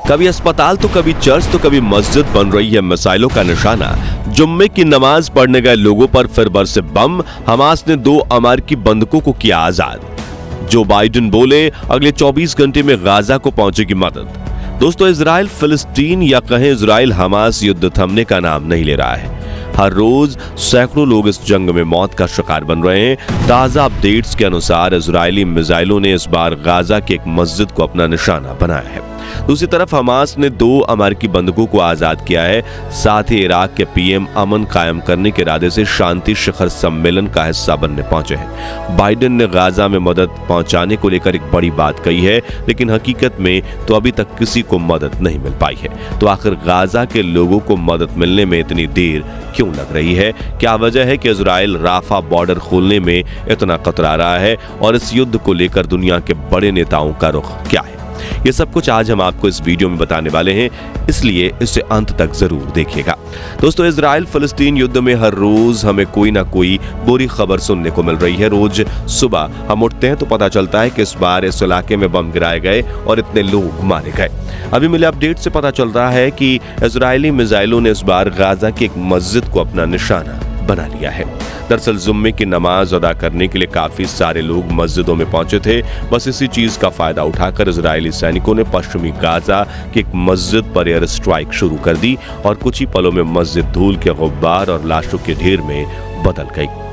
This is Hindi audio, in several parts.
कभी अस्पताल तो कभी चर्च तो कभी मस्जिद बन रही है मिसाइलों का निशाना। जुम्मे की नमाज पढ़ने गए लोगों पर फिर बरसे बम। हमास ने 2 अमेरिकी बंधकों को किया आजाद। जो बाइडेन बोले अगले 24 घंटे में गाजा को पहुंचेगी मदद। दोस्तों, इजराइल फिलिस्तीन या कहें इजराइल हमास युद्ध थमने का नाम नहीं ले रहा है। हर रोज सैकड़ों लोग इस जंग में मौत का शिकार बन रहे हैं। ताजा अपडेट्स के अनुसार इजरायली मिसाइलों ने इस बार गाजा की एक मस्जिद को अपना निशाना बनाया है। दूसरी तरफ हमास ने 2 अमेरिकी बंधकों को आजाद किया है। साथ ही इराक के पीएम अमन कायम करने के इरादे से शांति शिखर सम्मेलन का हिस्सा बनने पहुंचे हैं। बाइडेन ने गाजा में मदद पहुंचाने को लेकर एक बड़ी बात कही है, लेकिन हकीकत में तो अभी तक किसी को मदद नहीं मिल पाई है। तो आखिर गाजा के लोगों को मदद मिलने में इतनी देर क्यों लग रही है? क्या वजह है कि इजराइल राफा बॉर्डर खोलने में इतना कतरा रहा है? और इस युद्ध को लेकर दुनिया के बड़े नेताओं का रुख क्या है? ये सब कुछ आज हम आपको इस वीडियो में बताने वाले हैं, इसलिए इसे अंत तक जरूर देखिएगा। दोस्तों, इजराइल फिलिस्तीन युद्ध में हर रोज हमें कोई ना कोई बुरी खबर सुनने को मिल रही है। रोज सुबह हम उठते हैं तो पता चलता है कि इस बार इस इलाके में बम गिराए गए और इतने लोग मारे गए। अभी मिले अपडेट से पता चल रहा है कि इजरायली मिसाइलों ने इस बार गाजा की एक मस्जिद को अपना निशाना बना लिया है। दरअसल जुम्मे की नमाज अदा करने के लिए काफी सारे लोग मस्जिदों में पहुंचे थे। बस इसी चीज का फायदा उठाकर इजरायली सैनिकों ने पश्चिमी गाजा की एक मस्जिद पर एयर स्ट्राइक शुरू कर दी और कुछ ही पलों में मस्जिद धूल के गुब्बार और लाशों के ढेर में बदल गई।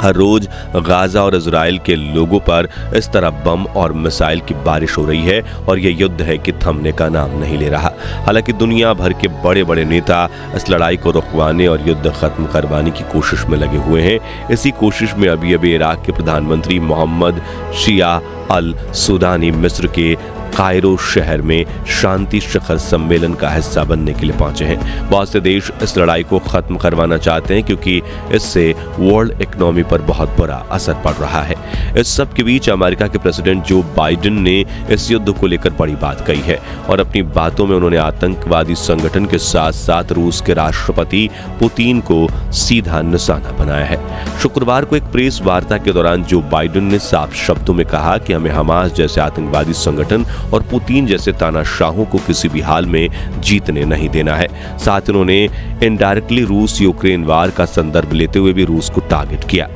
हर रोज गाजा और इजराइल के लोगों पर इस तरह बम और मिसाइल की बारिश हो रही है और यह युद्ध है कि थमने का नाम नहीं ले रहा। हालांकि दुनिया भर के बड़े बड़े नेता इस लड़ाई को रुकवाने और युद्ध खत्म करवाने की कोशिश में लगे हुए हैं। इसी कोशिश में अभी इराक के प्रधानमंत्री मोहम्मद शिया अल सुदानी मिस्र के कायरो शहर में शांति शिखर सम्मेलन का हिस्सा बनने के लिए पहुंचे हैं। बहुत से देश इस लड़ाई को खत्म करवाना चाहते हैं क्योंकि इससे वर्ल्ड इकोनॉमी पर बहुत बुरा असर पड़ रहा है। इस सब के बीच अमेरिका के प्रेसिडेंट जो बाइडेन ने इस युद्ध को लेकर बड़ी बात कही है और अपनी बातों में उन्होंने आतंकवादी संगठन के साथ साथ रूस के राष्ट्रपति पुतिन को सीधा निशाना बनाया है। शुक्रवार को एक प्रेस वार्ता के दौरान जो बाइडेन ने साफ शब्दों में कहा कि हमें हमास जैसे आतंकवादी संगठन और पुतिन जैसे तानाशाहों को किसी भी हाल में जीतने नहीं देना है। साथ उन्होंने इनडायरेक्टली रूस यूक्रेन वार का संदर्भ लेते हुए भी रूस को टारगेट किया।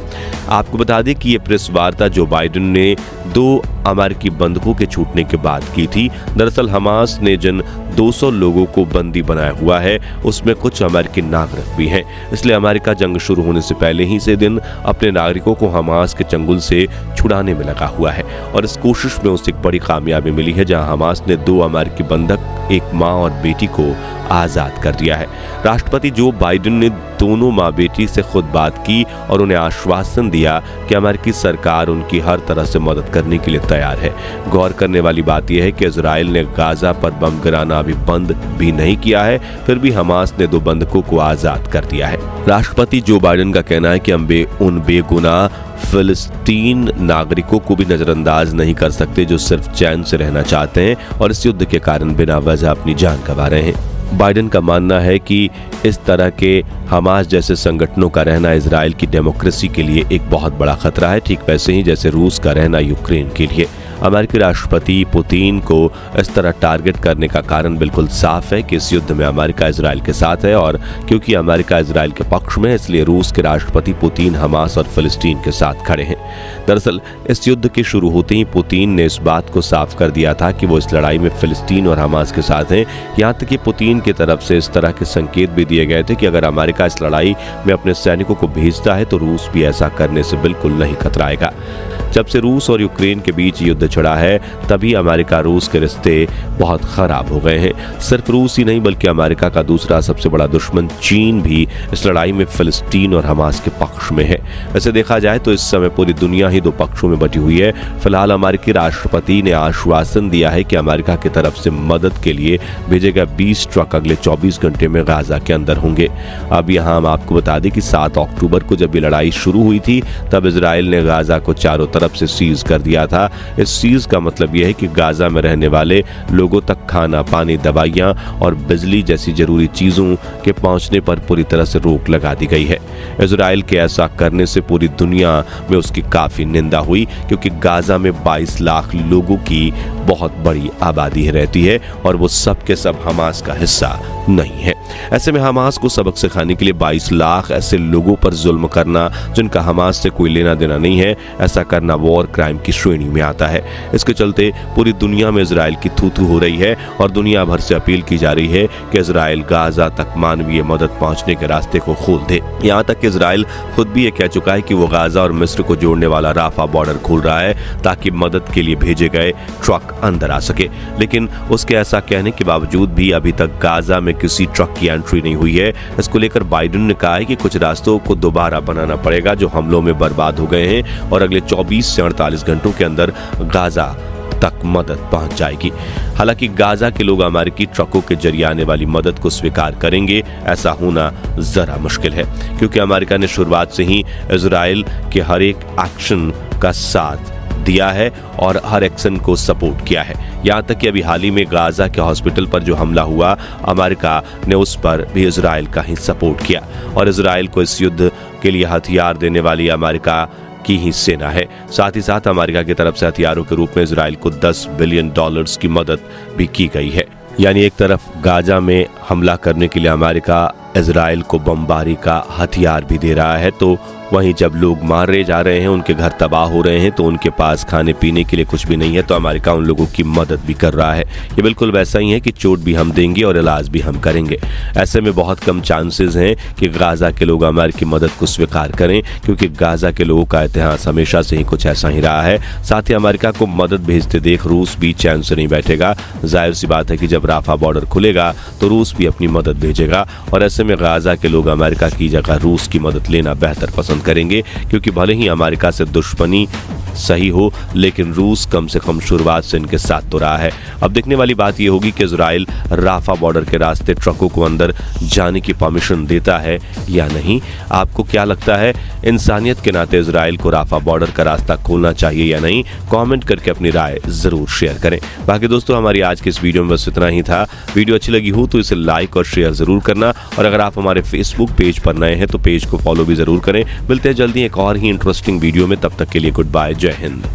आपको बता दें कि यह प्रेस वार्ता जो बाइडेन ने 2 अमेरिकी बंधकों के छूटने के बाद की थी। दरअसल हमास ने जिन 200 लोगों को बंदी बनाया हुआ है उसमें कुछ अमेरिकी नागरिक भी हैं। इसलिए अमेरिका जंग शुरू होने से पहले ही से दिन अपने नागरिकों को हमास के चंगुल से छुड़ाने में लगा हुआ है और इस कोशिश में उसे एक बड़ी कामयाबी मिली है, जहां हमास ने 2 अमेरिकी बंधक, एक मां और बेटी को आजाद कर दिया है। राष्ट्रपति जो बाइडेन ने दोनों मां बेटी से खुद बात की और उन्हें आश्वासन दिया कि अमेरिकी सरकार उनकी हर तरह से मदद करने के लिए तैयार है। गौर करने वाली बात यह है कि इजराइल ने गाजा पर बम गिराना अभी बंद भी नहीं किया है, फिर भी हमास ने 2 बंधकों को आजाद कर दिया है। राष्ट्रपति जो बाइडेन का कहना है कि हम उन बेगुनाह फिलिस्तीन नागरिकों को भी नजरअंदाज नहीं कर सकते जो सिर्फ चैन से रहना चाहते हैं और इस युद्ध के कारण बिना वजह अपनी जान गंवा रहे हैं। बाइडेन का मानना है कि इस तरह के हमास जैसे संगठनों का रहना इजराइल की डेमोक्रेसी के लिए एक बहुत बड़ा खतरा है, ठीक वैसे ही जैसे रूस का रहना यूक्रेन के लिए। अमेरिकी राष्ट्रपति पुतिन को इस तरह टारगेट करने का कारण बिल्कुल साफ है कि इस युद्ध में अमेरिका इजराइल के साथ है और क्योंकि अमेरिका इजराइल के पक्ष में है इसलिए रूस के राष्ट्रपति पुतिन हमास और फिलिस्तीन के साथ खड़े हैं। दरअसल इस युद्ध के शुरू होते ही पुतिन ने इस बात को साफ कर दिया था कि वो इस लड़ाई में फिलिस्तीन और हमास के साथ हैं। यहाँ तक कि पुतिन की तरफ से इस तरह के संकेत भी दिए गए थे कि अगर अमेरिका इस लड़ाई में अपने सैनिकों को भेजता है तो रूस भी ऐसा करने से बिल्कुल नहीं कतराएगा। जब से रूस और यूक्रेन के बीच युद्ध छिड़ा है तभी अमेरिका रूस के रिश्ते बहुत खराब हो गए हैं। सिर्फ रूस ही नहीं बल्कि अमेरिका का दूसरा सबसे बड़ा दुश्मन चीन भी इस लड़ाई में फिलिस्तीन और हमास के पक्ष में है। वैसे देखा जाए तो इस समय पूरी दुनिया ही 2 पक्षों में बटी हुई है। फिलहाल अमेरिकी राष्ट्रपति ने आश्वासन दिया है कि अमेरिका की तरफ से मदद के लिए भेजे गए 20 ट्रक अगले 24 घंटे में गाजा के अंदर होंगे। अब यहाँ हम आपको बता दें कि 7 अक्टूबर को जब ये लड़ाई शुरू हुई थी तब इजराइल ने गाजा को चारों तरफ तरफ से सीज कर दिया था। इस सीज का मतलब यह है कि गाजा में रहने वाले लोगों तक खाना, पानी, दवाइयां और बिजली जैसी जरूरी चीजों के पहुंचने पर पूरी तरह से रोक लगा दी गई है। इजराइल के ऐसा करने से पूरी दुनिया में उसकी काफी निंदा हुई, क्योंकि गाजा में 22 लाख लोगों की बहुत बड़ी आबादी रहती है और वो सब के सब हमास का हिस्सा नहीं है। ऐसे में हमास को सबक सिखाने के लिए 22 लाख ऐसे लोगों पर जुल्म करना जिनका हमास से कोई लेना देना नहीं है, ऐसा करना वॉर क्राइम की श्रेणी में आता है। इसके चलते पूरी दुनिया में इजराइल की थू-थू हो रही है और दुनिया भर से अपील की जा रही है कि इजराइल गाजा तक मानवीय मदद पहुंचने के रास्ते को खोल दे। यहाँ तक कि इजराइल खुद भी ये कह चुका है कि वो गाजा और मिस्र को जोड़ने वाला राफा बॉर्डर खोल रहा है ताकि मदद के लिए भेजे गए ट्रक अंदर आ सके। लेकिन उसके ऐसा कहने के बावजूद भी अभी तक गाजा में किसी ट्रक की एंट्री नहीं हुई है। इसको लेकर बाइडेन ने कहा है कि कुछ रास्तों को दोबारा बनाना पड़ेगा जो हमलों में बर्बाद हो गए हैं और अगले 24 से 48 घंटों के अंदर गाजा तक मदद पहुंच जाएगी। हालांकि गाजा के लोग अमेरिकी ट्रकों के जरिए आने वाली मदद को स्वीकार करेंगे, ऐसा होना जरा मुश्किल है, क्योंकि अमेरिका ने शुरुआत से ही इजराइल के हर एक एक्शन का साथ दिया है और हर एक्शन को सपोर्ट किया है। यहाँ तक कि अभी हाल ही में गाजा के हॉस्पिटल पर जो हमला हुआ, अमेरिका ने उस पर भी इजराइल का ही सपोर्ट किया और इजराइल को इस युद्ध के लिए हथियार देने वाली अमेरिका की ही सेना है। साथ ही साथ अमेरिका की तरफ से हथियारों के रूप में इजराइल को $10 बिलियन की मदद भी की गई है। यानी एक तरफ गाजा में हमला करने के लिए अमेरिका इजराइल को बमबारी का हथियार भी दे रहा है, तो वहीं जब लोग मारे जा रहे हैं, उनके घर तबाह हो रहे हैं, तो उनके पास खाने पीने के लिए कुछ भी नहीं है, तो अमेरिका उन लोगों की मदद भी कर रहा है। ये बिल्कुल वैसा ही है कि चोट भी हम देंगे और इलाज भी हम करेंगे। ऐसे में बहुत कम चांसेस हैं कि गाजा के लोग अमेरिकी मदद को स्वीकार करें, क्योंकि गाजा के लोगों का इतिहास हमेशा से ही कुछ ऐसा ही रहा है। साथ ही अमेरिका को मदद भेजते देख रूस भी चैन से नहीं बैठेगा। जाहिर सी बात है कि जब राफा बॉर्डर खुलेगा तो रूस भी अपनी मदद भेजेगा और ऐसे में गाजा के लोग अमेरिका की जगह रूस की मदद लेना बेहतर पसंद करेंगे, क्योंकि भले ही अमेरिका से दुश्मनी सही हो, लेकिन रूस कम से कम शुरुआत से इनके साथ तो रहा है। अब देखने वाली बात यह होगी कि इजराइल राफा बॉर्डर के रास्ते ट्रकों को अंदर जाने की परमिशन देता है या नहीं। आपको क्या लगता है, इंसानियत के नाते इजराइल को राफा बॉर्डर का रास्ता खोलना चाहिए या नहीं? कमेंट करके अपनी राय जरूर शेयर करें। बाकी दोस्तों, हमारी आज के इस वीडियो में बस इतना ही था। वीडियो अच्छी लगी हो तो इसे लाइक और शेयर जरूर करना, और अगर आप हमारे फेसबुक पेज पर नए हैं तो पेज को फॉलो भी जरूर करें। मिलते हैं जल्दी एक और ही इंटरेस्टिंग वीडियो में, तब तक के लिए गुड बाय, जय हिंद।